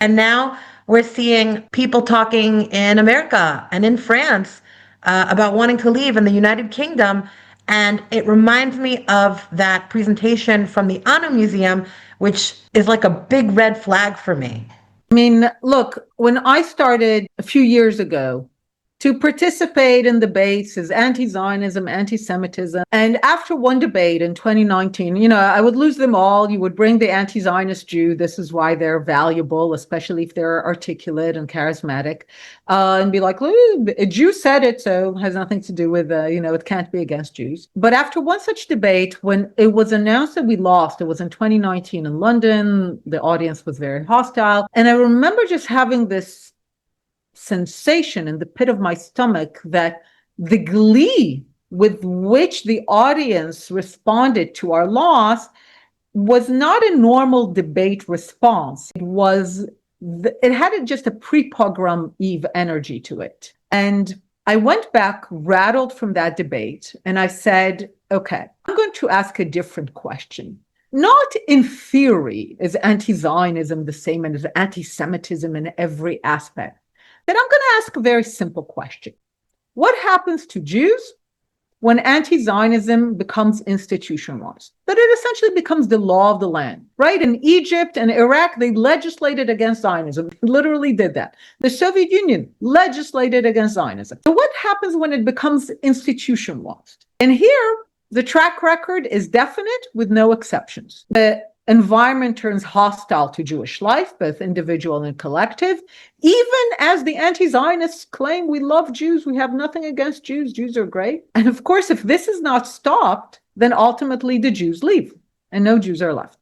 And now we're seeing people talking in America and in France about wanting to leave, in the United Kingdom. And it reminds me of that presentation from the Anna Museum, which is like a big red flag for me. I mean, look, when I started a few years ago to participate in debates as anti-Zionism, anti-Semitism. And after one debate in 2019, I would lose them all. You would bring the anti-Zionist Jew. This is why they're valuable, especially if they're articulate and charismatic, and be like, a Jew said it, so it has nothing to do with, it can't be against Jews. But after one such debate, when it was announced that we lost, it was in 2019 in London, the audience was very hostile. And I remember just having this sensation in the pit of my stomach that the glee with which the audience responded to our loss was not a normal debate response. It had just a pre-pogrom Eve energy to it. And I went back rattled from that debate and I said, okay, I'm going to ask a different question. Not in theory is anti-Zionism the same as anti-Semitism in every aspect. Then I'm going to ask a very simple question. What happens to Jews when anti-Zionism becomes institutionalized? That it essentially becomes the law of the land, right? In Egypt and Iraq, they legislated against Zionism, literally did that. The Soviet Union legislated against Zionism. So what happens when it becomes institutionalized? And here, the track record is definite with no exceptions. The environment turns hostile to Jewish life, both individual and collective, even as the anti-Zionists claim we love Jews, we have nothing against Jews, Jews are great. And of course, if this is not stopped, then ultimately the Jews leave and no Jews are left.